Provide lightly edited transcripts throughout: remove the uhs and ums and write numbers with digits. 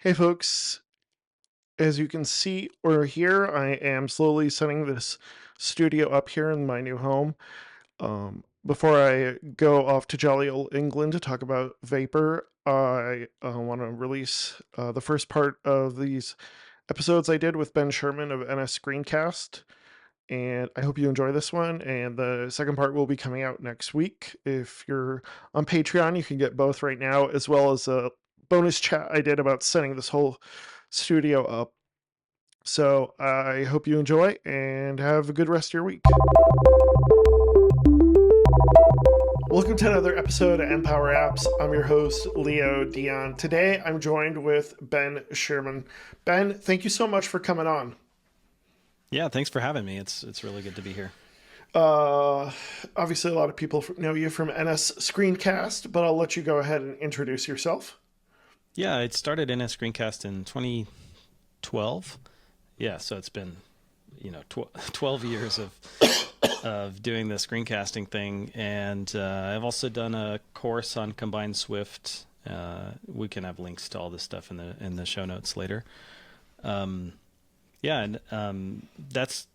Hey folks, as you can see or hear, I am slowly setting this studio up here in my new home. Before I go off to jolly old England to talk about Vapor, I want to release the first part of these episodes I did with Ben Scherman of NS Screencast. And I hope you enjoy this one. And the second part will be coming out next week. If you're on Patreon, you can get both right now, as well as a bonus chat I did about setting this whole studio up. So I hope you enjoy and have a good rest of your week. Welcome to another episode of Empower Apps. I'm your host, Leo Dion. Today I'm joined with Ben Scherman. Ben, thank you so much for coming on. Yeah, thanks for having me. It's really good to be here. Obviously, a lot of people know you from NS Screencast, but I'll let you go ahead and introduce yourself. Yeah, it started in a screencast in 2012. Yeah, so it's been 12 years of doing the screencasting thing, and I've also done a course on Combined Swift. We can have links to all this stuff in the show notes later. Yeah, and that's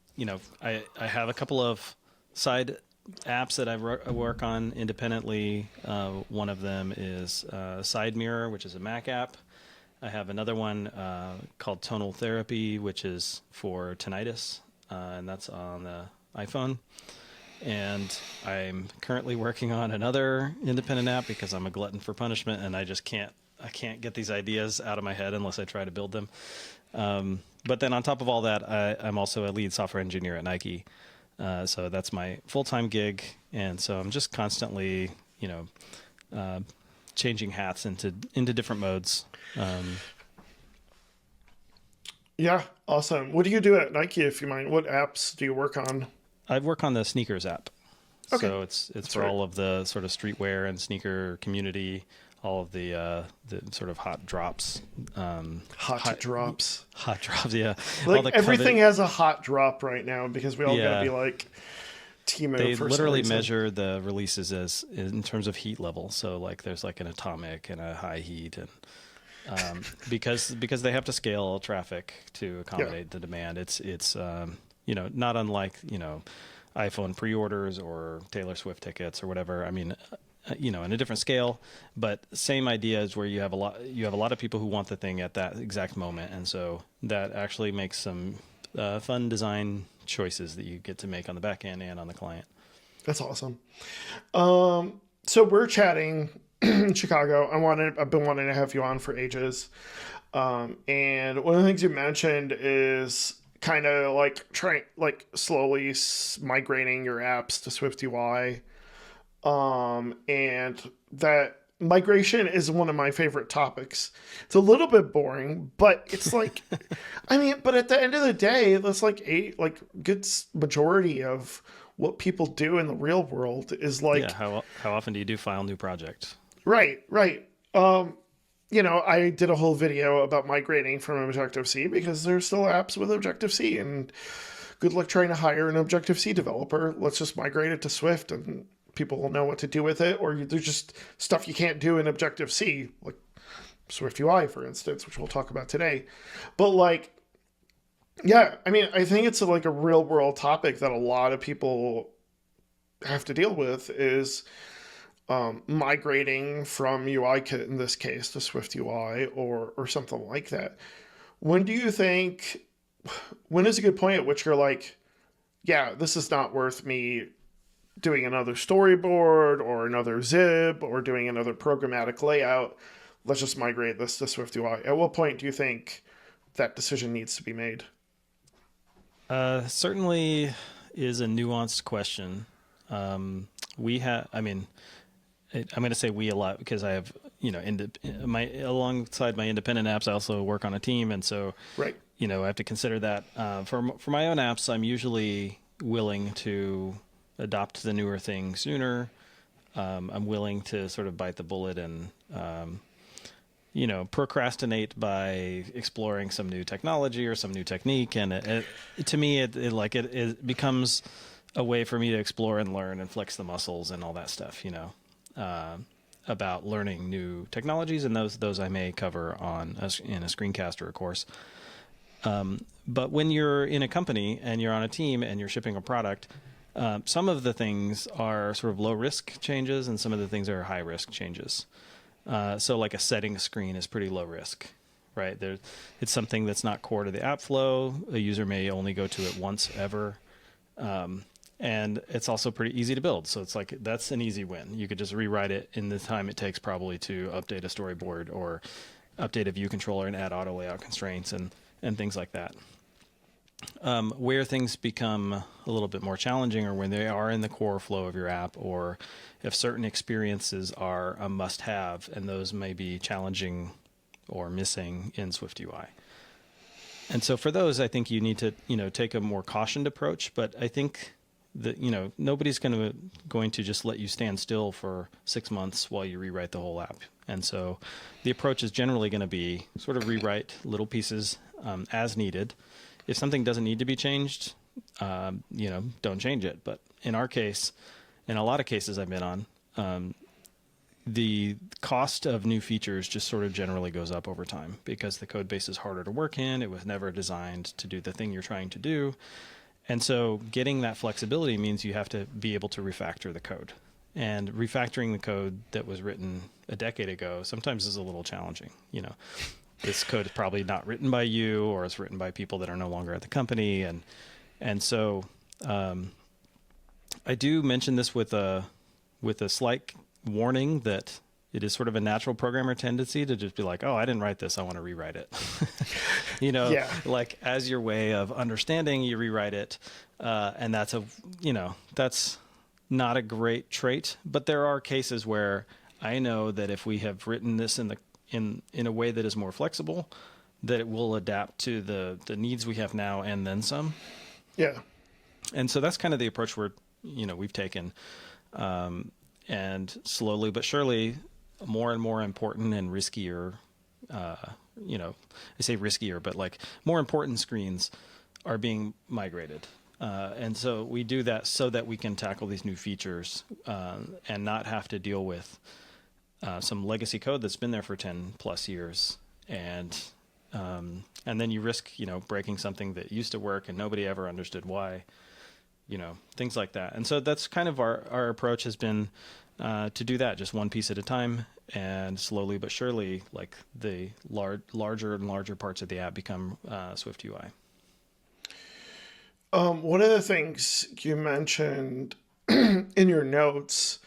I have a couple of side apps that I work on independently. One of them is Side Mirror, which is a Mac app. I have another one called Tonal Therapy, which is for tinnitus, and that's on the iPhone. And I'm currently working on another independent app because I'm a glutton for punishment, and I can't get these ideas out of my head unless I try to build them. But then on top of all that, I'm also a lead software engineer at Nike. So that's my full-time gig. And so I'm just constantly, changing hats into different modes. Yeah, awesome. What do you do at Nike, if you mind? What apps do you work on? I work on the sneakers app. Okay. So it's for all of the sort of streetwear and sneaker community, all of the sort of hot drops. Hot drops. Hot drops, yeah. Like everything has a hot drop right now because we all gotta be like Timo. They literally measure the releases as in terms of heat level. So like there's like an atomic and a high heat, and because they have to scale traffic to accommodate the demand. It's not unlike iPhone pre-orders or Taylor Swift tickets or whatever. I mean, in a different scale, but same idea is where you have a lot of people who want the thing at that exact moment, and so that actually makes some fun design choices that you get to make on the back end and on the client. That's awesome. So we're chatting in Chicago. I've been wanting to have you on for ages, and one of the things you mentioned is kind of like slowly migrating your apps to SwiftUI. And that migration is one of my favorite topics. It's a little bit boring, but it's like, but at the end of the day, that's like good majority of what people do in the real world is like. Yeah, how often do you do file new project? Right. I did a whole video about migrating from Objective-C because there's still apps with Objective-C, and good luck trying to hire an Objective-C developer. Let's just migrate it to Swift and people will know what to do with it. Or there's just stuff you can't do in Objective-C, like SwiftUI, for instance, which we'll talk about today. But I think it's like a real world topic that a lot of people have to deal with is migrating from UIKit, in this case, to SwiftUI or something like that. When is a good point at which you're like, yeah, this is not worth me doing another storyboard or another zib or doing another programmatic layout? Let's just migrate this to SwiftUI. At what point do you think that decision needs to be made? Certainly is a nuanced question. I'm going to say we a lot because I have, alongside my independent apps, I also work on a team. And so, right. I have to consider that. For my own apps, I'm usually willing to adopt the newer thing sooner. I'm willing to sort of bite the bullet and, procrastinate by exploring some new technology or some new technique. And to me, it becomes a way for me to explore and learn and flex the muscles and all that stuff, about learning new technologies, and those I may cover in a screencaster, of course. But when you're in a company and you're on a team and you're shipping a product, some of the things are sort of low risk changes, and some of the things are high risk changes. So like a settings screen is pretty low risk, right? It's something that's not core to the app flow. A user may only go to it once ever. And it's also pretty easy to build. So it's like, that's an easy win. You could just rewrite it in the time it takes probably to update a storyboard or update a view controller and add auto layout constraints and things like that. Where things become a little bit more challenging or when they are in the core flow of your app, or if certain experiences are a must-have, and those may be challenging or missing in SwiftUI. And so for those, I think you need to, take a more cautioned approach. But I think that, nobody's going to just let you stand still for 6 months while you rewrite the whole app. And so the approach is generally going to be sort of rewrite little pieces as needed. If something doesn't need to be changed, don't change it. But in our case, in a lot of cases I've been on, the cost of new features just sort of generally goes up over time because the code base is harder to work in. It was never designed to do the thing you're trying to do. And so getting that flexibility means you have to be able to refactor the code. And refactoring the code that was written a decade ago sometimes is a little challenging. This code is probably not written by you, or it's written by people that are no longer at the company. And so I do mention this with a slight warning that it is sort of a natural programmer tendency to just be like, oh, I didn't write this, I want to rewrite it. Yeah. Like as your way of understanding, you rewrite it. And that's not a great trait, but there are cases where I know that if we have written this in a way that is more flexible, that it will adapt to the needs we have now and then some. Yeah. And so that's kind of the approach we've taken. And slowly but surely, more and more important and riskier, I say riskier, but like more important screens are being migrated. And so we do that so that we can tackle these new features and not have to deal with some legacy code that's been there for 10 plus years. And then you risk, breaking something that used to work and nobody ever understood why, things like that. And so that's kind of our approach has been to do that just one piece at a time, and slowly but surely, like the larger and larger parts of the app become SwiftUI. One of the things you mentioned in your notes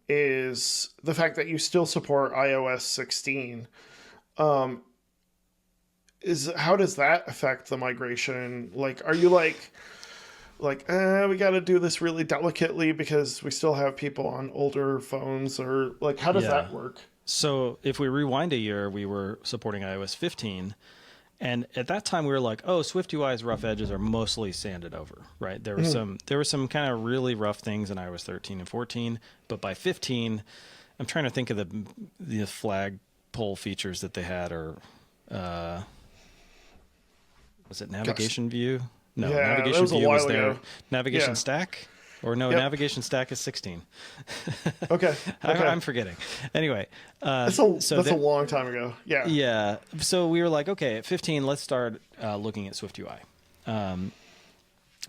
is the fact that you still support iOS 16. How does that affect the migration? Like, are you like, we got to do this really delicately because we still have people on older phones, or like, how does that work? So if we rewind a year, we were supporting iOS 15. And at that time, we were like, oh, SwiftUI's rough edges are mostly sanded over, right? There were some kind of really rough things in iOS 13 and 14. But by 15, I'm trying to think of the flagpole features that they had, or was it navigation view? No, yeah, navigation view was there. Ago. Navigation stack? Or no, navigation stack is 16. Okay. I'm forgetting. Anyway. That's a long time ago. Yeah. Yeah. So we were like, okay, at 15, let's start looking at SwiftUI. And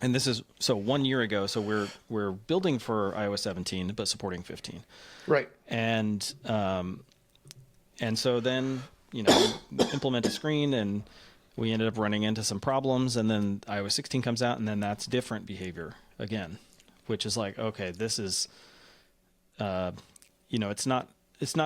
this is, 1 year ago, so we're building for iOS 17, but supporting 15. Right. And so then, implement a screen, and we ended up running into some problems, and then iOS 16 comes out, and then that's different behavior again, which is like, okay, this is, it's not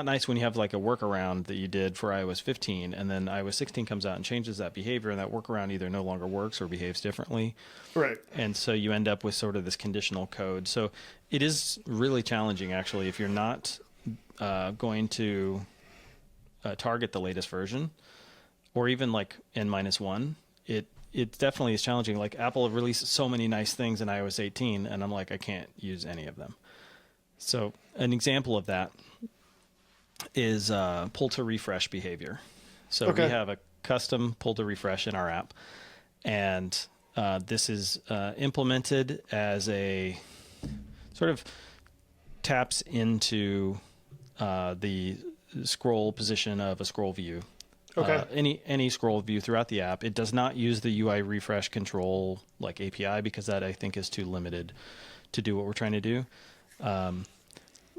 nice when you have like a workaround that you did for iOS 15, and then iOS 16 comes out and changes that behavior, and that workaround either no longer works or behaves differently. Right. And so you end up with sort of this conditional code. So it is really challenging, actually, if you're not going to target the latest version, or even like N-1, it definitely is challenging. Like Apple released so many nice things in iOS 18, and I'm like, I can't use any of them. So an example of that is pull to refresh behavior. So we have a custom pull to refresh in our app, and this is implemented as a sort of taps into the scroll position of a scroll view. Okay. Any scroll view throughout the app. It does not use the UI refresh control like API because that I think is too limited to do what we're trying to do.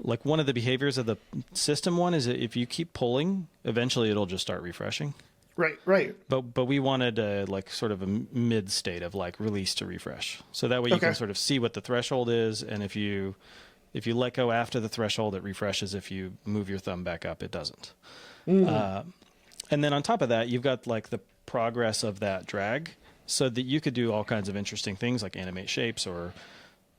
Like one of the behaviors of the system one is that if you keep pulling, eventually it'll just start refreshing. Right. But we wanted a, like sort of a mid state of like release to refresh. So that way you can sort of see what the threshold is, and if you let go after the threshold, it refreshes. If you move your thumb back up, it doesn't. And then on top of that, you've got like the progress of that drag, so that you could do all kinds of interesting things like animate shapes or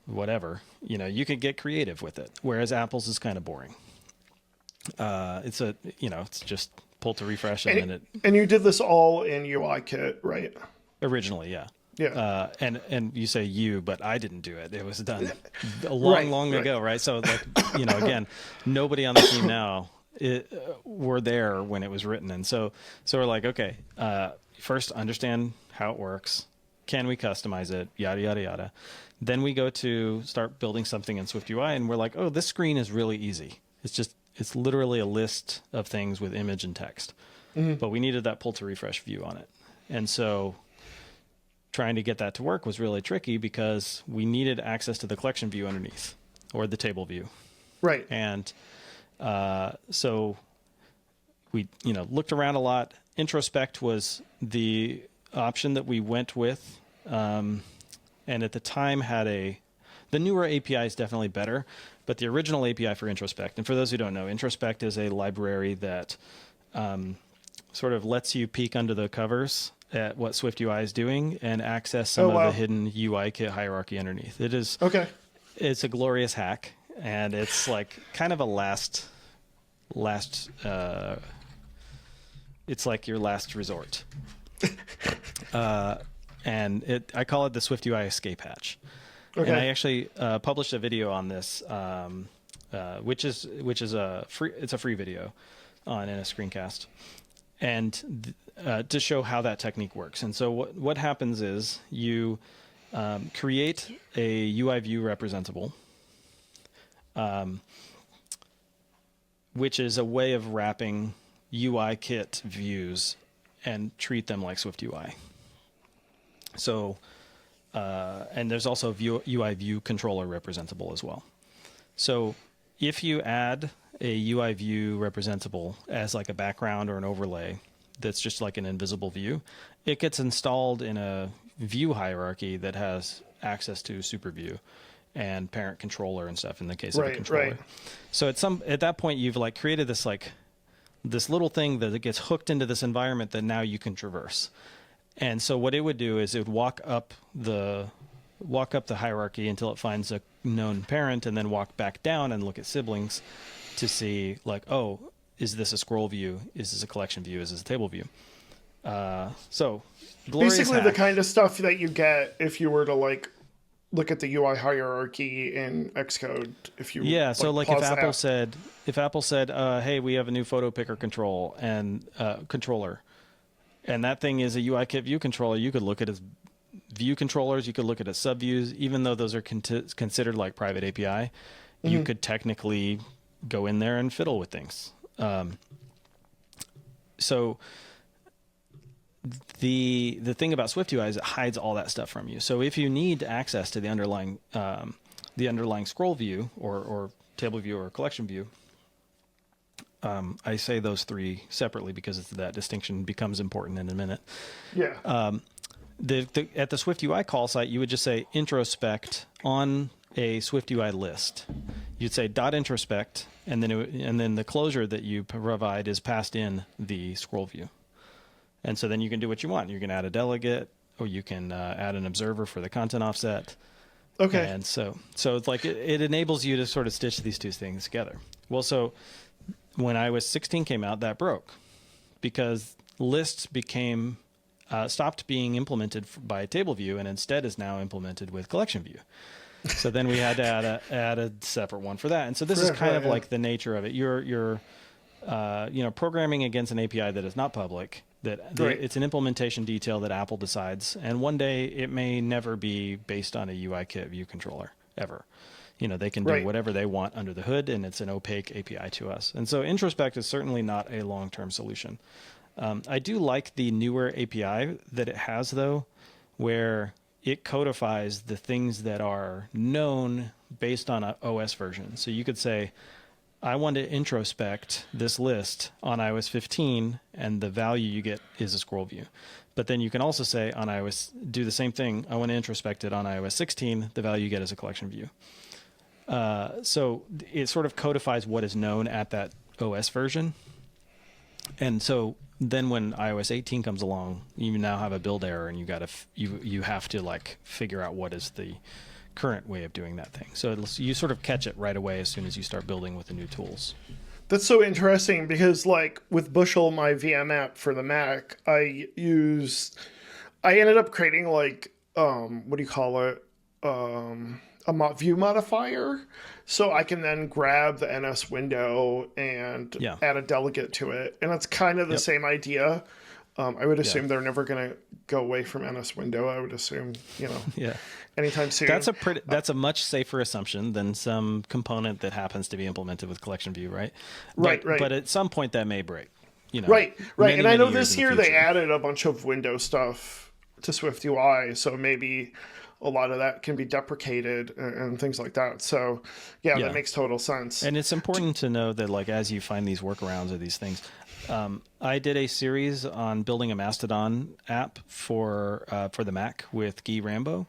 whatever. You know, you could get creative with it. Whereas Apple's is kind of boring. It's just pull to refresh and then it. And you did this all in UIKit, right? Originally, yeah. Yeah. And you say you, but I didn't do it. It was done a long ago, right? So like, again, nobody on the team now were there when it was written. And so we're like, okay, first understand how it works. Can we customize it? Yada, yada, yada. Then we go to start building something in SwiftUI, and we're like, oh, this screen is really easy. It's literally a list of things with image and text. But we needed that pull to refresh view on it. And so trying to get that to work was really tricky because we needed access to the collection view underneath or the table view. Right. And so we, looked around a lot. Introspect was the option that we went with. And at the time the newer API is definitely better, but the original API for Introspect, and for those who don't know, Introspect is a library that sort of lets you peek under the covers at what SwiftUI is doing and access some of the hidden UIKit hierarchy underneath. It is It's a glorious hack, and it's like kind of a last. It's like your last resort. And I call it the SwiftUI escape hatch. And I actually published a video on this, which is a free video in a screencast, and to show how that technique works. And so what happens is you create a UI view representable, which is a way of wrapping UIKit views and treat them like SwiftUI. So, and there's also UI view controller representable as well. So if you add a UI view representable as like a background or an overlay that's just like an invisible view, it gets installed in a view hierarchy that has access to super view and parent controller and stuff in the case of a controller. Right. So at that point, you've like created this little thing that it gets hooked into this environment that now you can traverse. And so what it would do is it would walk up the hierarchy until it finds a known parent, and then walk back down and look at siblings to see like, oh, is this a scroll view? Is this a collection view? Is this a table view? So basically hack. The kind of stuff that you get if you were to like look at the UI hierarchy in Xcode. So like if Apple said, hey, we have a new photo picker controller, and that thing is a UIKit view controller, you could look at as view controllers, you could look at as subviews, even though those are considered like private API, you could technically go in there and fiddle with things. So the thing about SwiftUI is it hides all that stuff from you. So if you need access to the underlying scroll view or table view or collection view, I say those three separately because that distinction becomes important in a minute. Yeah. At the SwiftUI call site, you would just say introspect on a SwiftUI list. You'd say .introspect, and then the closure that you provide is passed in the scroll view. And so then you can do what you want. You can add a delegate, or you can add an observer for the content offset. Okay. And so it's like it enables you to sort of stitch these two things together. Well, so when iOS 16 came out, that broke because lists stopped being implemented by table view and instead is now implemented with collection view. So then we had to add a separate one for that. And so this is kind of like the nature of it. You're programming against an API that is not public, it's an implementation detail that Apple decides. And one day it may never be based on a UIKit view controller ever. They can do Right. whatever they want under the hood, and it's an opaque API to us. And so Introspect is certainly not a long-term solution. I do like the newer API that it has, though, where it codifies the things that are known based on an OS version. So you could say, I want to introspect this list on iOS 15, and the value you get is a scroll view. But then you can also say on iOS, do the same thing. I want to introspect it on iOS 16. The value you get is a collection view. So it sort of codifies what is known at that OS version. And so then when iOS 18 comes along, you now have a build error, and you have to like figure out what is the current way of doing that thing. So you sort of catch it right away as soon as you start building with the new tools. That's so interesting because, like, with Bushel, my VM app for the Mac, I ended up creating, like, what do you call it? View modifier. So I can then grab the NS window and add a delegate to it. And it's kind of the same idea. I would assume they're never going to go away from NS window. I would assume, anytime soon. That's a much safer assumption than some component that happens to be implemented with collection view, right? Right. But at some point that may break. Right. Many, and I know many this years in year the they future. added a bunch of Windows stuff to SwiftUI, so maybe a lot of that can be deprecated and things like that. So, that makes total sense. And it's important to know that, like, as you find these workarounds or these things, I did a series on building a Mastodon app for the Mac with Guy Rambo,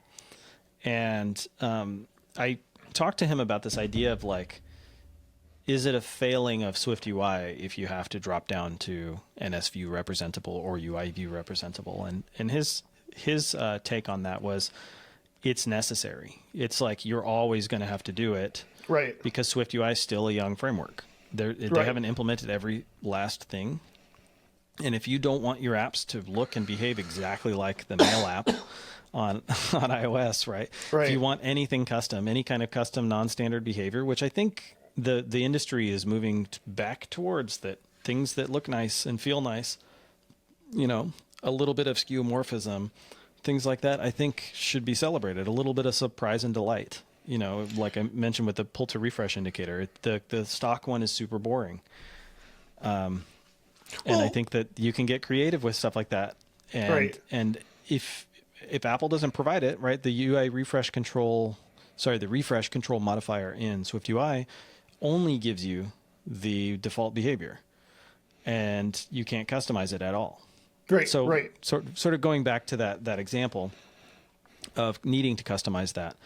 and I talked to him about this idea of, like, is it a failing of SwiftUI if you have to drop down to NS view representable or UI view representable? And his take on that was, it's necessary. It's like you're always going to have to do it, right? Because SwiftUI is still a young framework. They haven't implemented every last thing, and if you don't want your apps to look and behave exactly like the Mail app on iOS, right? If you want anything custom, any kind of custom non-standard behavior, which I think the industry is moving back towards, that things that look nice and feel nice, a little bit of skeuomorphism, things like that, I think should be celebrated. A little bit of surprise and delight. Like I mentioned with the pull to refresh indicator, the stock one is super boring. And I think that you can get creative with stuff like that. And if Apple doesn't provide it, right, the refresh control modifier in SwiftUI only gives you the default behavior, and you can't customize it at all. Sort of going back to that example of needing to customize that,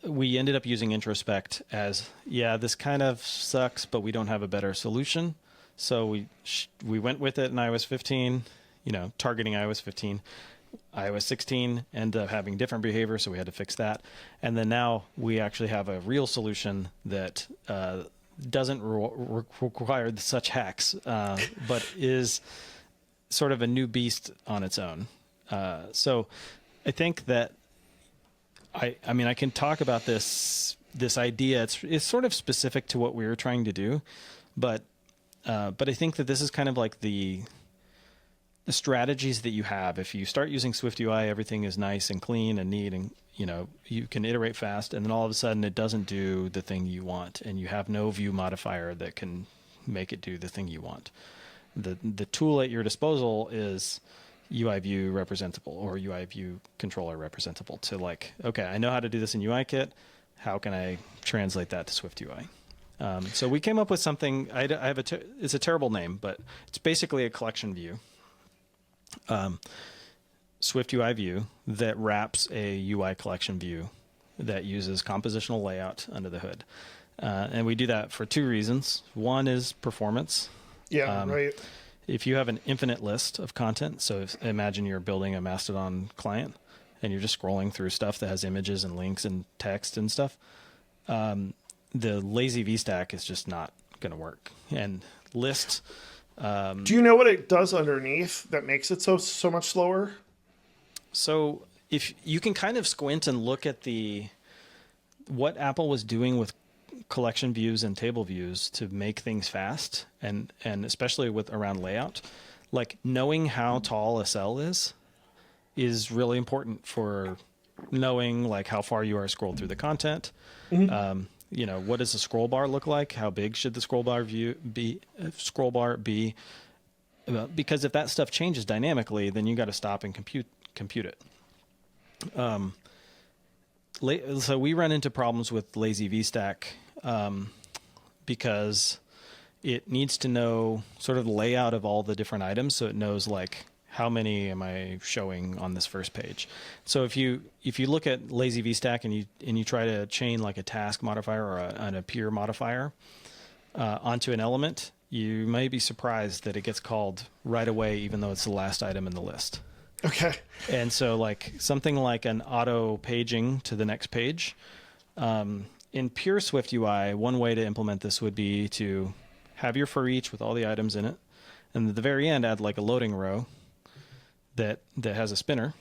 we ended up using Introspect as, this kind of sucks, but we don't have a better solution. So we went with it in iOS 15, targeting iOS 15. iOS 16 ended up having different behavior, so we had to fix that. And then now we actually have a real solution that doesn't require such hacks, but is sort of a new beast on its own. So I think that I mean, I can talk about this idea. It's sort of specific to what we were trying to do, but I think that this is kind of like the strategies that you have. If you start using SwiftUI, everything is nice and clean and neat, and you can iterate fast, and then all of a sudden it doesn't do the thing you want, and you have no view modifier that can make it do the thing you want. The tool at your disposal is UI view representable or UI view controller representable to, like, okay, I know how to do this in UIKit. How can I translate that to SwiftUI? So we came up with something. I have it's a terrible name, but it's basically a collection view, SwiftUI view that wraps a UI collection view that uses compositional layout under the hood. And we do that for two reasons. One is performance. If you have an infinite list of content, so imagine you're building a Mastodon client and you're just scrolling through stuff that has images and links and text and stuff, the lazy VStack is just not going to work. And list. Do you know what it does underneath that makes it so much slower? So if you can kind of squint and look at what Apple was doing with collection views and table views to make things fast, and especially with around layout, like knowing how tall a cell is really important for knowing like how far you are scrolled through the content. What does the scroll bar look like? How big should the scroll bar be? Because if that stuff changes dynamically, then you got to stop and compute it. So we run into problems with lazy VStack because it needs to know sort of the layout of all the different items, so it knows like how many am I showing on this first page. So if you look at lazy VStack and you try to chain like a task modifier or an appear modifier onto an element, you may be surprised that it gets called right away, even though it's the last item in the list. Okay. And so like something like an auto paging to the next page. In pure SwiftUI, one way to implement this would be to have your for each with all the items in it. And at the very end, add like a loading row that has a spinner.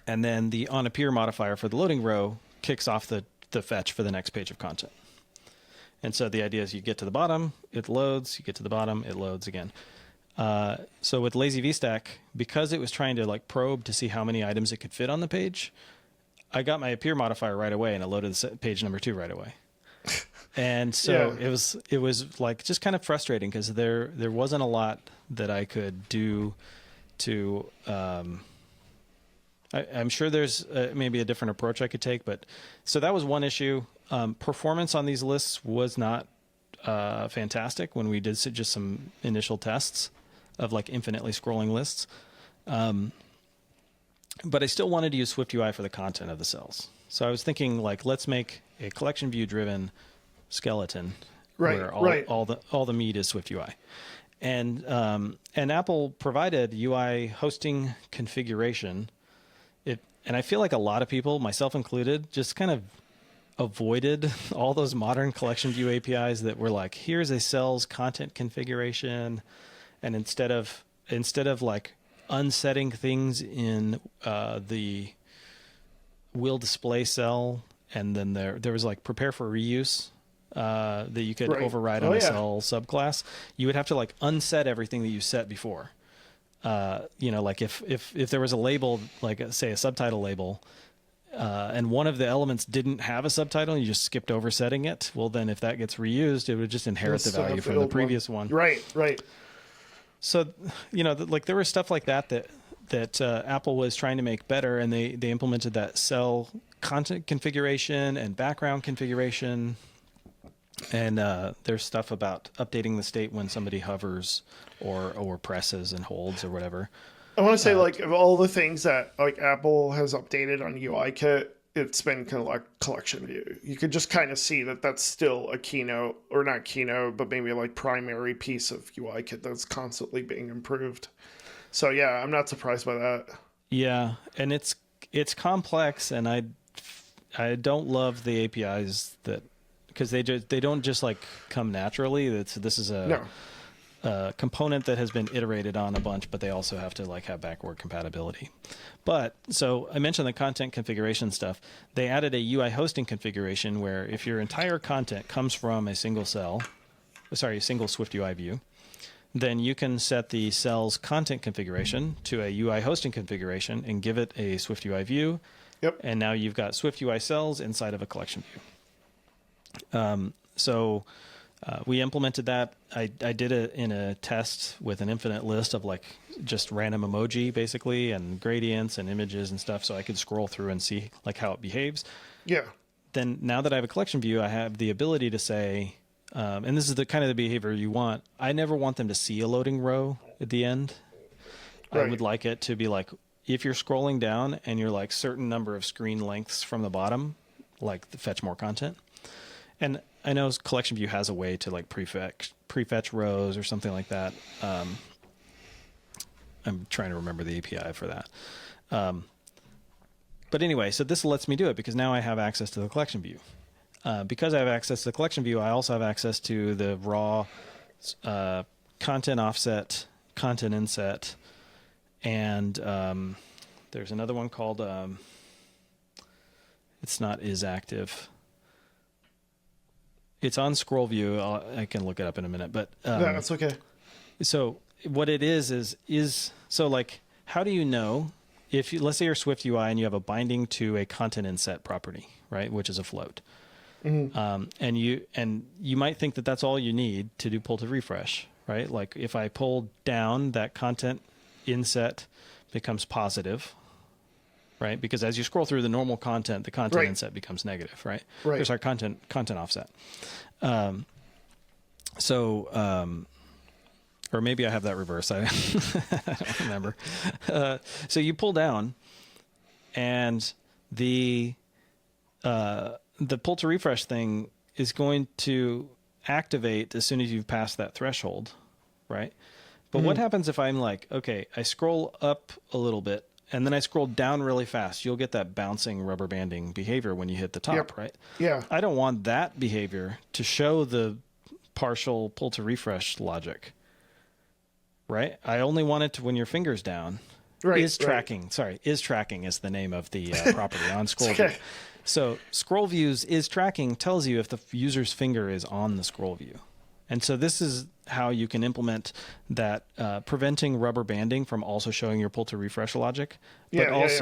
And then the onAppear modifier for the loading row kicks off the fetch for the next page of content. And so the idea is you get to the bottom, it loads, you get to the bottom, it loads again. So with lazy VStack, because it was trying to like probe to see how many items it could fit on the page, I got my appear modifier right away and it loaded page number 2 right away. And so it was like just kind of frustrating because there wasn't a lot that I could do to I'm sure there's maybe a different approach I could take, but so that was one issue. Performance on these lists was not fantastic when we did just some initial tests of like infinitely scrolling lists. But I still wanted to use SwiftUI for the content of the cells. So I was thinking like, let's make a collection view driven skeleton where all the meat is SwiftUI. And Apple provided UI hosting configuration. And I feel like a lot of people, myself included, just kind of avoided all those modern collection view APIs that were like, here's a cell's content configuration. And instead of like unsetting things in the will display cell, and then there was like prepare for reuse that you could override on a cell subclass, you would have to like unset everything that you set before. Like if there was a label, like say a subtitle label, and one of the elements didn't have a subtitle and you just skipped over setting it, well then if that gets reused, it would just inherit the value from the previous one. Right. So, like there was stuff like that Apple was trying to make better, and they implemented that cell content configuration and background configuration. And there's stuff about updating the state when somebody hovers or presses and holds or whatever. I want to say, like, of all the things that like Apple has updated on UIKit, it's been kind of like collection view. You could just kind of see that that's still a keynote, or not keynote, but maybe like primary piece of UIKit that's constantly being improved. So yeah, I'm not surprised by that. Yeah, and it's complex, and I don't love the APIs that, because they don't just like come naturally. This is a component that has been iterated on a bunch, but they also have to like have backward compatibility. But so I mentioned the content configuration stuff. They added a UI hosting configuration where if your entire content comes from a single SwiftUI view, then you can set the cell's content configuration to a UI hosting configuration and give it a SwiftUI view. Yep. And now you've got SwiftUI cells inside of a collection view. We implemented that. I did it in a test with an infinite list of like just random emoji basically and gradients and images and stuff, so I could scroll through and see like how it behaves. Yeah. Then now that I have a collection view, I have the ability to say, and this is the kind of the behavior you want. I never want them to see a loading row at the end. Right. I would like it to be like, if you're scrolling down and you're like certain number of screen lengths from the bottom, like fetch more content. And I know collection view has a way to like prefetch rows or something like that. I'm trying to remember the API for that. But anyway, so this lets me do it because now I have access to the collection view. Because I have access to the collection view, I also have access to the raw content offset, content inset, and there's another one called, it's not isActive. It's on scroll view. I can look it up in a minute, but that's okay. So what it is so like, how do you know if you, let's say you're SwiftUI and you have a binding to a content inset property, right, which is a float, and you might think that that's all you need to do pull to refresh, right? Like if I pull down, that content inset becomes positive, right? Because as you scroll through the normal content, the content inset becomes negative, right? Right. There's our content offset. Or maybe I have that reverse. I don't remember. So you pull down, and the pull to refresh thing is going to activate as soon as you've passed that threshold, right? But what happens if I'm like, okay, I scroll up a little bit and then I scroll down really fast? You'll get that bouncing rubber banding behavior when you hit the top, right? Yeah. I don't want that behavior to show the partial pull to refresh logic, right? I only want it to when your finger's down. Is tracking is the name of the property on scroll view. So scroll views is tracking tells you if the user's finger is on the scroll view. And so this is how you can implement that, preventing rubber banding from also showing your pull to refresh logic. But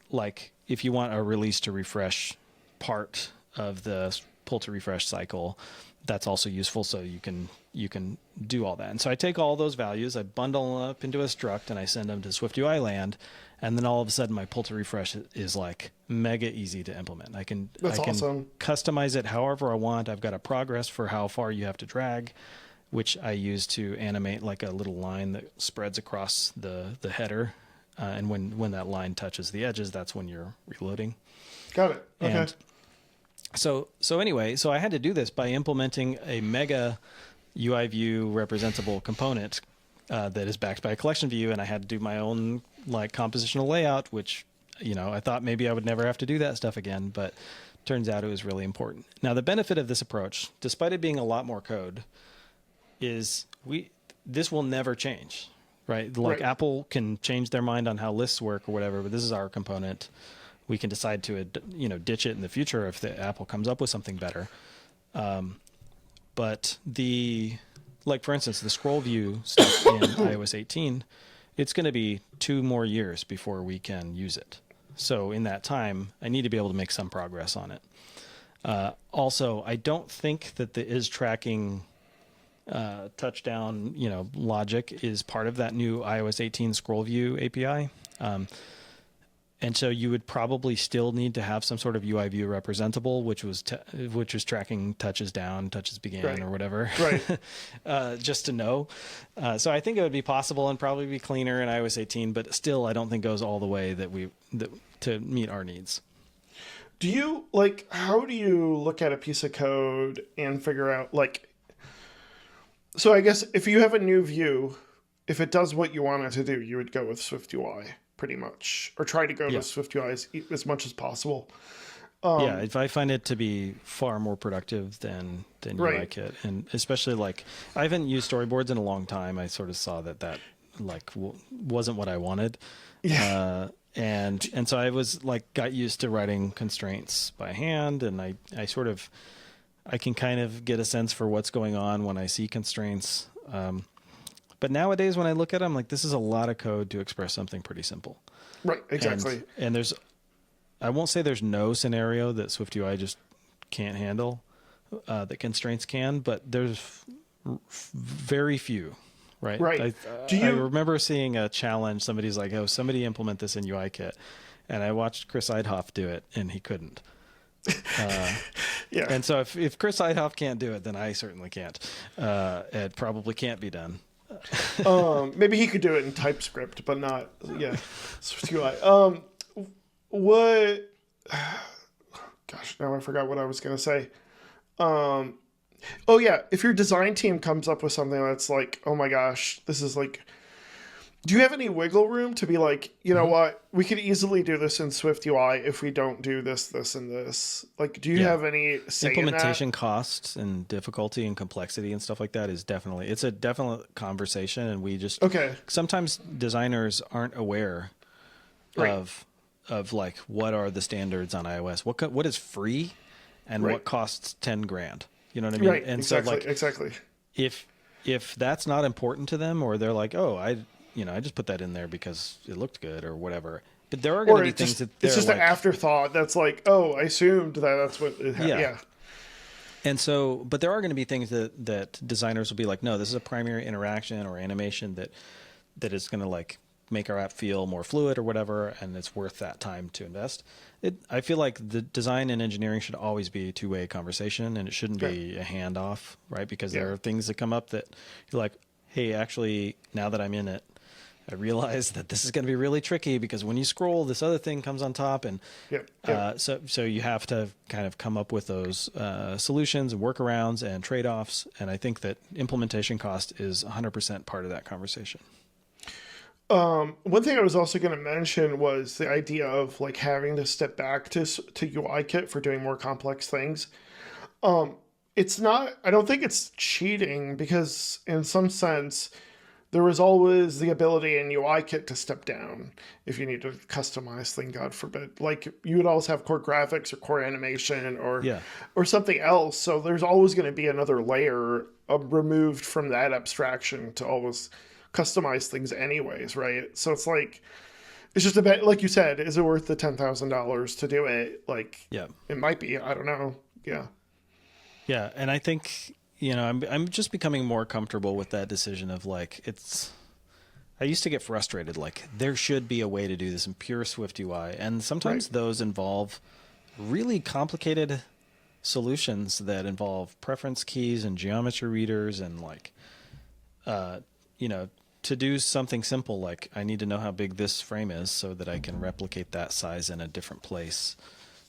like if you want a release to refresh part of the pull to refresh cycle, that's also useful. So you can do all that. And so I take all those values, I bundle them up into a struct, and I send them to SwiftUI land. And then all of a sudden my pull to refresh is like mega easy to implement. I can awesome. Customize it however I want. I've got a progress for how far you have to drag, which I use to animate like a little line that spreads across the header. And when that line touches the edges, that's when you're reloading. Got it. Okay. And so anyway, I had to do this by implementing a mega UI view representable component that is backed by a collection view, and I had to do my own like compositional layout, which, you know, I thought maybe I would never have to do that stuff again, but turns out it was really important. Now, the benefit of this approach, despite it being a lot more code, is this will never change, right? Like Apple can change their mind on how lists work or whatever, but this is our component. We can decide to, ditch it in the future if the Apple comes up with something better. But for instance, the scroll view stuff in iOS 18, it's going to be 2 more years before we can use it. So in that time, I need to be able to make some progress on it. Also, I don't think that the is tracking touchdown, logic is part of that new iOS 18 scroll view API. And so you would probably still need to have some sort of UI view representable, which was tracking touches down, touches began, or whatever, just to know. So I think it would be possible and probably be cleaner in iOS 18, but still I don't think goes all the way to meet our needs. Do you how do you look at a piece of code and figure out so I guess if you have a new view, if it does what you want it to do, you would go with SwiftUI. Pretty much, or try to go to SwiftUI as much as possible. If I find it to be far more productive than UIKit, and especially I haven't used storyboards in a long time. I sort of saw that wasn't what I wanted. And so I was got used to writing constraints by hand, and I can kind of get a sense for what's going on when I see constraints. But nowadays, when I look at it, I'm like, this is a lot of code to express something pretty simple. Right, exactly. And I won't say there's no scenario that SwiftUI just can't handle that constraints can, but there's very few, right? Right. I remember seeing a challenge. Somebody's like, oh, somebody implement this in UIKit. And I watched Chris Eidhoff do it, and he couldn't. And so if Chris Eidhoff can't do it, then I certainly can't. It probably can't be done. Maybe he could do it in TypeScript, but not SwiftUI. What? Gosh, now I forgot what I was gonna say. If your design team comes up with something that's like, oh my gosh, this is do you have any wiggle room to be like, you know what, we could easily do this in SwiftUI if we don't do this, this, and this? Do you have any say implementation in that? costs and difficulty and complexity and stuff like that is it's a definite conversation, and we just sometimes designers aren't aware of what are the standards on iOS, what is free, and what costs $10,000. You know what I mean? Right. And exactly. If that's not important to them, or they're like, oh, I just put that in there because it looked good or whatever. But there are going to Or be things that it's they're just an like, afterthought that's like, oh, I assumed that's what yeah. yeah. And so, but there are going to be things that designers will be like, no, this is a primary interaction or animation that is going to like make our app feel more fluid or whatever, and it's worth that time to invest. I feel like the design and engineering should always be a two-way conversation, and it shouldn't be a handoff, right? Because there are things that come up that you're like, hey, actually, now that I'm in it, I realize that this is going to be really tricky because when you scroll, this other thing comes on top, and so you have to kind of come up with those solutions and workarounds and trade-offs. And I think that implementation cost is 100% part of that conversation. One thing I was also going to mention was the idea of like having to step back to UIKit for doing more complex things. It's not. I don't think it's cheating because in some sense there was always the ability in UIKit to step down if you need to customize thing, God forbid. Like you would always have core graphics or core animation Yeah. or something else. So there's always going to be another layer removed from that abstraction to always customize things anyways, right? So it's like it's just a bit like you said, is it worth the $10,000 to do it? Like Yeah. it might be. I don't know. Yeah. Yeah, and I think I'm just becoming more comfortable with that decision of like I used to get frustrated like there should be a way to do this in pure SwiftUI, and sometimes Right. those involve really complicated solutions that involve preference keys and geometry readers and like to do something simple like I need to know how big this frame is so that I can replicate that size in a different place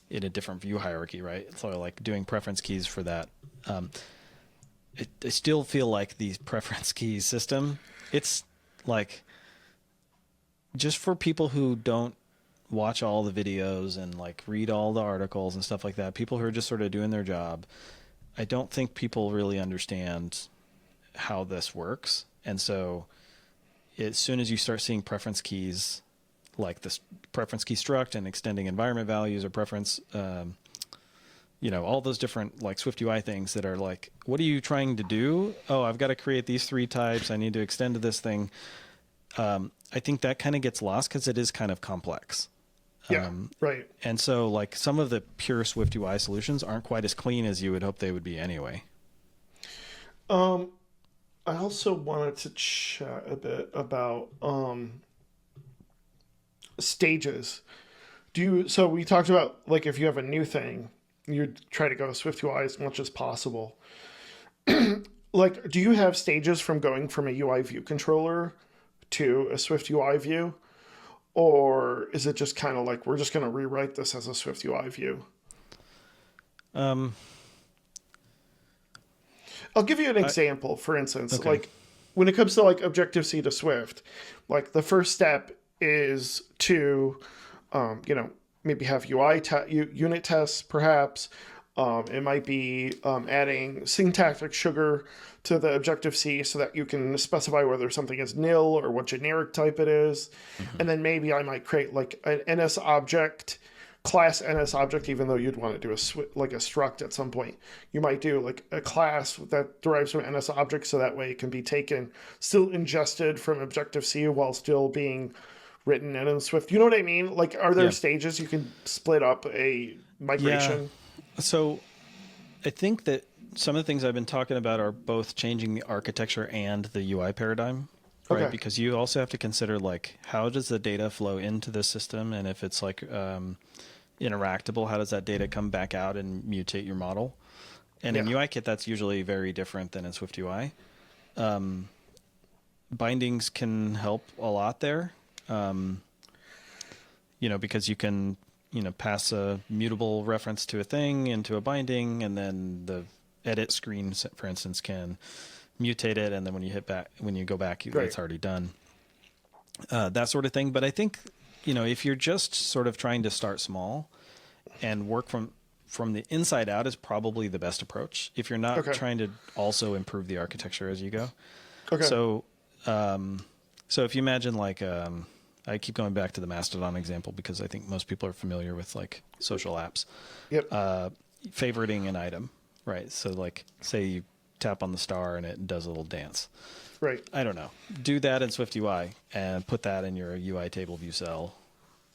in a different view hierarchy, right? So like doing preference keys for that. I still feel like the preference keys system, it's like just for people who don't watch all the videos and like read all the articles and stuff like that, people who are just sort of doing their job. I don't think people really understand how this works. And so as soon as you start seeing preference keys like this preference key struct and extending environment values or preference, all those different like SwiftUI things that are like, what are you trying to do? Oh, I've got to create these 3 types. I need to extend to this thing. I think that kind of gets lost because it is kind of complex. Yeah. Right. And so like some of the pure SwiftUI solutions aren't quite as clean as you would hope they would be anyway. I also wanted to chat a bit about stages. So we talked about like if you have a new thing, you try to go SwiftUI as much as possible. Like, do you have stages from going from a UI view controller to a SwiftUI view? Or is it just kind of like we're just going to rewrite this as a SwiftUI view? Um, I'll give you an example. For instance, okay. like when it comes to like Objective-C to Swift, like the first step is to, maybe have unit tests, perhaps. It might be adding syntactic sugar to the Objective-C so that you can specify whether something is nil or what generic type it is. Mm-hmm. And then maybe I might create like an NS object, class NS object, even though you'd want to do like a struct at some point. You might do like a class that derives from NS object so that way it can be taken, still ingested from Objective-C while still being written in Swift. You know what I mean? Like, are there Yeah. stages you can split up a Yeah. migration? So I think that some of the things I've been talking about are both changing the architecture and the UI paradigm, right? Okay. Because you also have to consider like how does the data flow into the system, and if it's like interactable, how does that data come back out and mutate your model? And in Yeah. UIKit, that's usually very different than in SwiftUI. Bindings can help a lot there, because you can pass a mutable reference to a thing into a binding, and then the edit screen, for instance, can mutate it, and then when you go back, Right. it's already done. That sort of thing. But I think, if you're just sort of trying to start small and work from the inside out is probably the best approach if you're not Okay. trying to also improve the architecture as you go. Okay. So if you imagine like, I keep going back to the Mastodon example because I think most people are familiar with like social apps. Yep. Favoriting an item, right? So like say you tap on the star and it does a little dance. Right. I don't know, do that in SwiftUI and put that in your UI table view cell,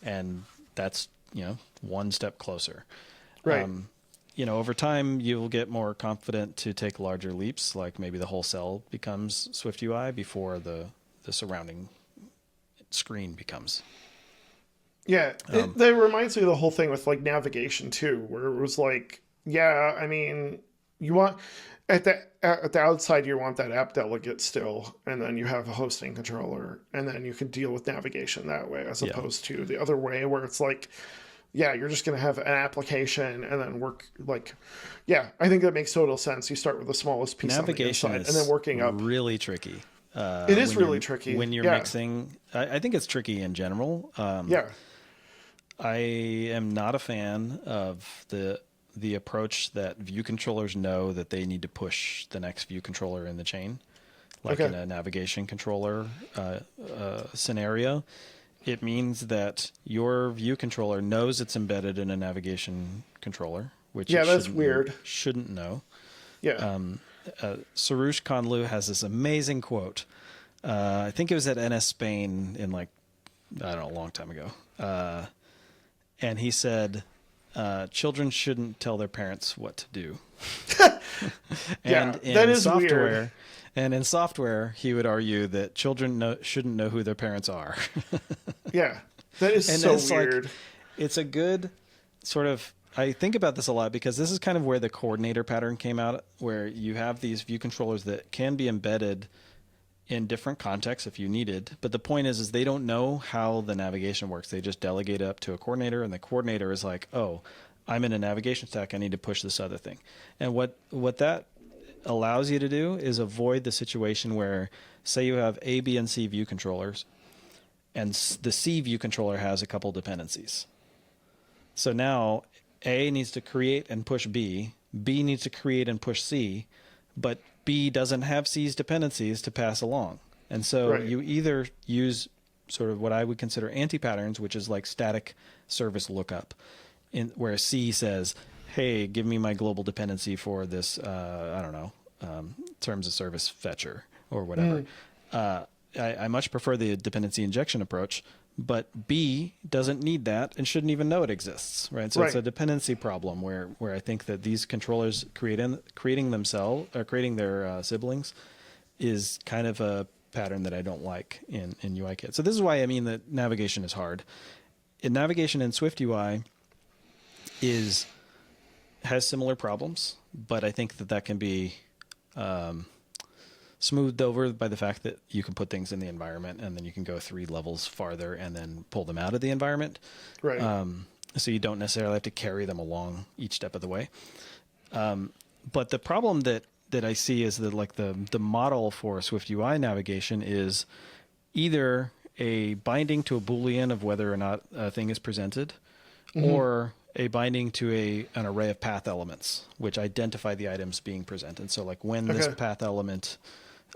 and that's, one step closer. Right. Over time you'll get more confident to take larger leaps, like maybe the whole cell becomes SwiftUI before the surrounding screen becomes. Yeah, that reminds me of the whole thing with like navigation too, where it was like, yeah, I mean, you want at the outside you want that app delegate still, and then you have a hosting controller, and then you can deal with navigation that way, as Yeah. opposed to the other way where it's like, yeah, you're just gonna have an application and then work like, yeah, I think that makes total sense. You start with the smallest piece on the Navigation inside, and then is working up. really tricky. It is When really you're tricky. when you're Yeah, mixing. I think it's tricky in general. yeah, I am not a fan of the approach that view controllers know that they need to push the next view controller in the chain, like okay, in a navigation controller scenario. It means that your view controller knows it's embedded in a navigation controller, which yeah, it that's weird. shouldn't know. Yeah, Sarush Kanlu has this amazing quote. I think it was at NS Spain in like, I don't know, a long time ago. And he said, children shouldn't tell their parents what to do. yeah, And that in is software, weird. he would argue that children shouldn't know who their parents are. Yeah, that is And so it's weird. like, it's a good sort of, I think about this a lot because this is kind of where the coordinator pattern came out, where you have these view controllers that can be embedded in different contexts if you needed. But the point is they don't know how the navigation works. They just delegate it up to a coordinator, and the coordinator is like, oh, I'm in a navigation stack. I need to push this other thing. And what that allows you to do is avoid the situation where, say you have A, B, and C view controllers, and the C view controller has a couple dependencies. So now A needs to create and push B, B needs to create and push C, but B doesn't have C's dependencies to pass along. And so Right. you either use sort of what I would consider anti-patterns, which is like static service lookup, where C says, hey, give me my global dependency for this, I don't know, terms of service fetcher or whatever. I much prefer the dependency injection approach, but B doesn't need that and shouldn't even know it exists, right? So it's a Right. dependency problem where I think that these controllers creating themselves or creating their siblings is kind of a pattern that I don't like in UIKit. So this is why I mean that navigation is hard. Navigation in SwiftUI has similar problems, but I think that can be smoothed over by the fact that you can put things in the environment and then you can go 3 levels farther and then pull them out of the environment. Right. So you don't necessarily have to carry them along each step of the way. But the problem that I see is that like the model for SwiftUI navigation is either a binding to a Boolean of whether or not a thing is presented, or a binding to an array of path elements, which identify the items being presented. So like when this path element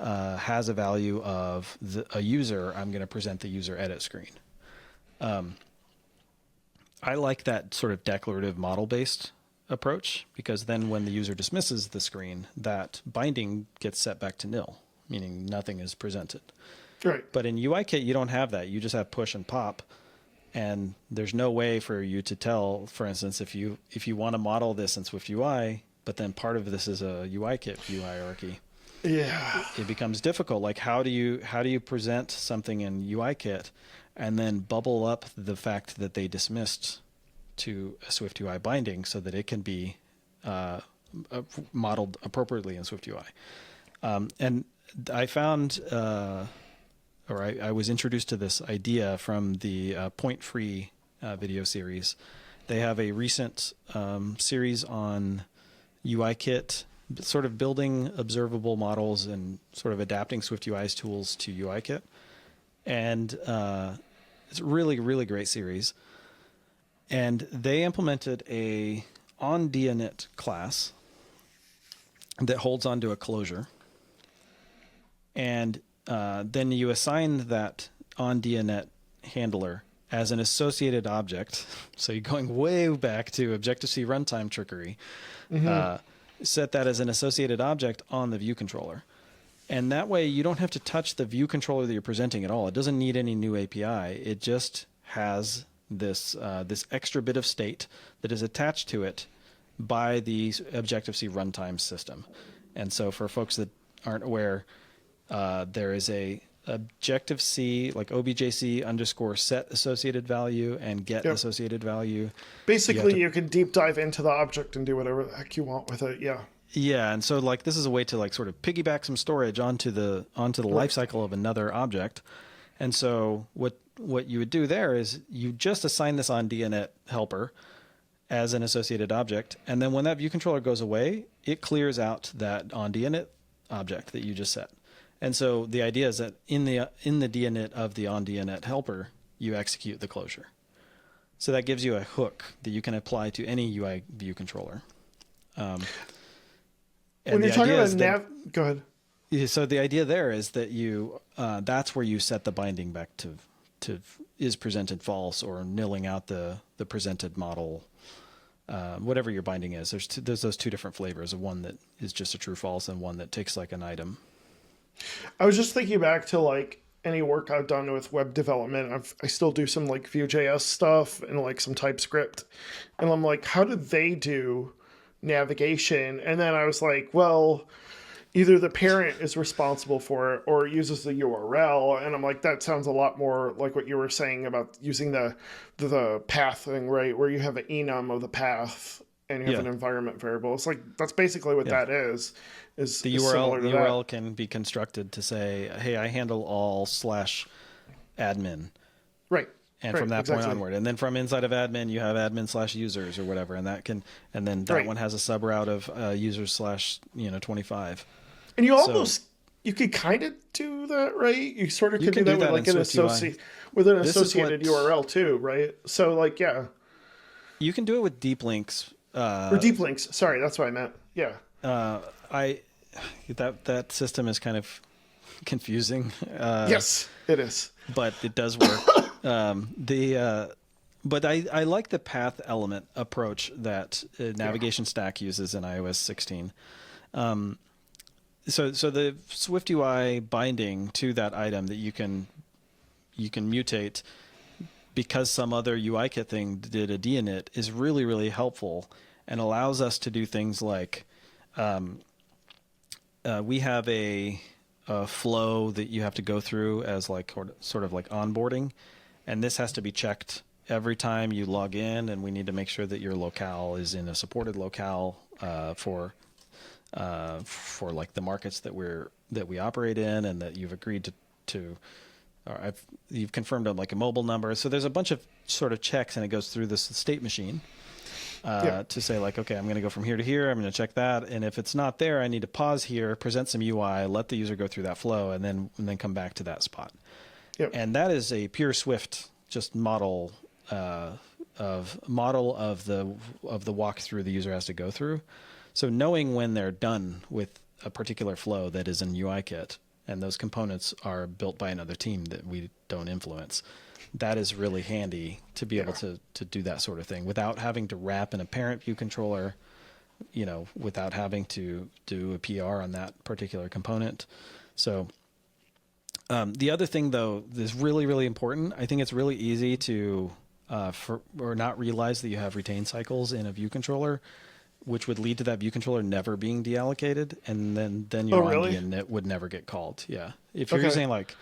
has a value of a user, I'm going to present the user edit screen. I like that sort of declarative model-based approach because then when the user dismisses the screen, that binding gets set back to nil, meaning nothing is presented. Right. But in UIKit, you don't have that. You just have push and pop. And there's no way for you to tell, for instance, if you want to model this in SwiftUI, but then part of this is a UIKit view hierarchy. Yeah. It becomes difficult. Like how do you present something in UIKit and then bubble up the fact that they dismissed to a SwiftUI binding so that it can be modeled appropriately in SwiftUI. And I found, I was introduced to this idea from the Point Free video series. They have a recent series on UIKit, sort of building observable models and sort of adapting SwiftUI's tools to UIKit. And it's a really, really great series. And they implemented a onDianet class that holds onto a closure. And then you assign that onDianet handler as an associated object. So you're going way back to Objective-C runtime trickery. Set that as an associated object on the view controller. And that way you don't have to touch the view controller that you're presenting at all. It doesn't need any new API. It just has this this extra bit of state that is attached to it by the Objective-C runtime system. And so for folks that aren't aware, there is a Objective-C, like objc underscore set associated value and get Yep. associated value. Basically, you can deep dive into the object and do whatever the heck you want with it. Yeah. Yeah, and so like this is a way to like sort of piggyback some storage onto the life cycle of another object. And so what you would do there is you just assign this on DNet helper as an associated object, and then when that view controller goes away, it clears out that on DNet object that you just set. And so the idea is that in the DNet of the on DNet helper, you execute the closure. So that gives you a hook that you can apply to any UI view controller. When you're talking about go ahead. Yeah, so the idea there is that you that's where you set the binding back to is presented false or nilling out the presented model, whatever your binding is. There's those two different flavors of one that is just a true false and one that takes like an item. I was just thinking back to like any work I've done with web development. I still do some like Vue.js stuff and like some TypeScript, and I'm like, how did they do navigation? And then I was like, well, either the parent is responsible for it or it uses the URL. And I'm like, that sounds a lot more like what you were saying about using the path thing, right? Where you have an enum of the path and you have an environment variable. It's like, that's basically what that is the URL can be constructed to say, hey, I handle all /admin. Right. And from that point onward, and then from inside of admin, you have admin/users or whatever, and then that one has a sub route of users /25. And you almost you could kind of do that, right? You sort of could do that with like an associated URL too, right? So like you can do it with deep links. Or deep links. Sorry, that's what I meant. Yeah. That system is kind of confusing. Yes, it is. But it does work. But I like the path element approach that Navigation Stack uses in iOS 16. So the SwiftUI binding to that item that you can mutate because some other UIKit thing did a DInit is really, really helpful and allows us to do things like we have a flow that you have to go through as like sort of like onboarding, and this has to be checked every time you log in, and we need to make sure that your locale is in a supported locale for like the markets that we operate in, and that you've agreed to or you've confirmed on like a mobile number. So there's a bunch of sort of checks, and it goes through this state machine to say like, okay, I'm going to go from here to here. I'm going to check that, and if it's not there, I need to pause here, present some UI, let the user go through that flow, and then come back to that spot. Yep. And that is a pure Swift just model of the walkthrough the user has to go through. So knowing when they're done with a particular flow that is in UIKit, and those components are built by another team that we don't influence, that is really handy to be able to do that sort of thing without having to wrap in a parent view controller, without having to do a PR on that particular component. So the other thing, though, is really, really important. I think it's really easy to or not realize that you have retained cycles in a view controller, which would lead to that view controller never being deallocated, and then your on-DNet would never get called. Yeah, if you're using like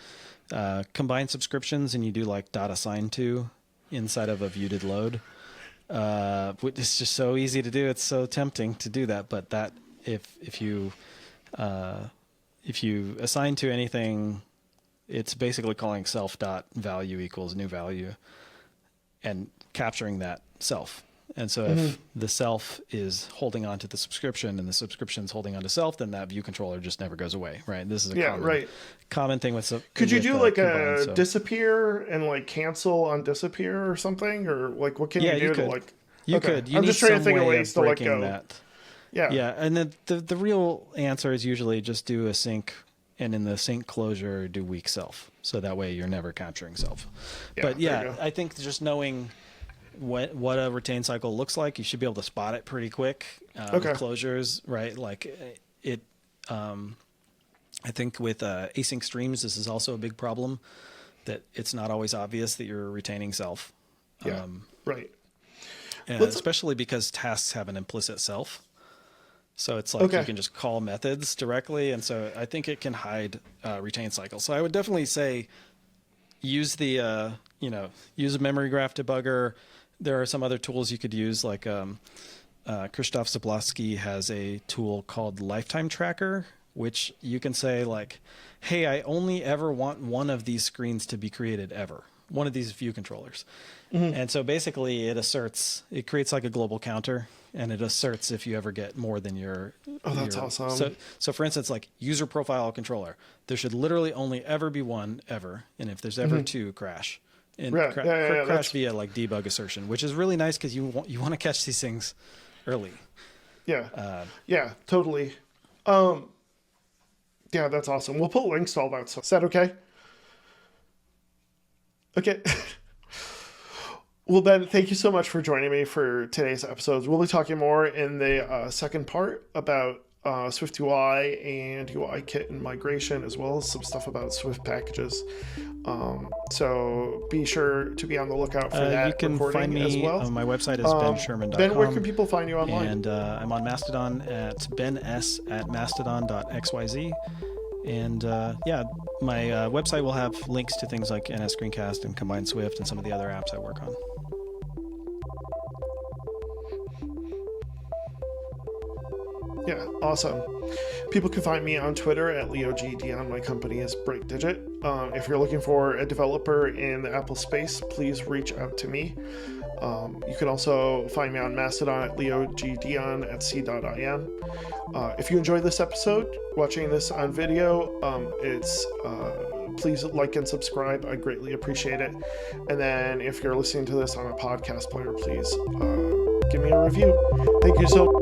combined subscriptions and you do like .assign to inside of a view did load, it's just so easy to do. It's so tempting to do that, but that if you assign to anything, it's basically calling self.value equals new value and capturing that self. And so if the self is holding on to the subscription and the subscription is holding on to self, then that view controller just never goes away, right? This is a common thing with. Could you do like a disappear and like cancel on disappear or something, or like what can you do to like? You could. I'm just trying to think of ways to like go. That. Yeah, and then the real answer is usually just do a sync, and in the sync closure do weak self, so that way you're never capturing self. But I think just knowing what a retain cycle looks like, you should be able to spot it pretty quick with closures, right? Like I think with async streams, this is also a big problem, that it's not always obvious that you're retaining self. Yeah, right. Especially because tasks have an implicit self. So it's like you can just call methods directly. And so I think it can hide retain cycles. So I would definitely say use the, use a memory graph debugger. There are some other tools you could use, like Krzysztof Zablowski has a tool called Lifetime Tracker, which you can say like, hey, I only ever want one of these screens to be created ever, one of these view controllers. Mm-hmm. And so basically it creates like a global counter, and it asserts if you ever get more than your... Oh, that's awesome. So for instance, like user profile controller, there should literally only ever be one ever. And if there's ever two, crash. And crash via like debug assertion, which is really nice because you want to catch these things early. Yeah. Yeah, totally. Yeah, that's awesome. We'll put links to all that stuff. Is that okay? Okay. Well, Ben, thank you so much for joining me for today's episodes. We'll be talking more in the second part about SwiftUI and UIKit and migration, as well as some stuff about Swift packages. So be sure to be on the lookout for that. You can find me as well. My website is benscherman.com. Ben, where can people find you online? And I'm on Mastodon at bens@mastodon.xyz. And my website will have links to things like NS Screencast and Combined Swift and some of the other apps I work on. Yeah, awesome. People can find me on Twitter at LeoGDion. My company is BreakDigit. If you're looking for a developer in the Apple space, please reach out to me. You can also find me on Mastodon at leogdion@c.im. If you enjoyed this episode, watching this on video, please like and subscribe. I greatly appreciate it. And then if you're listening to this on a podcast player, please give me a review. Thank you so much.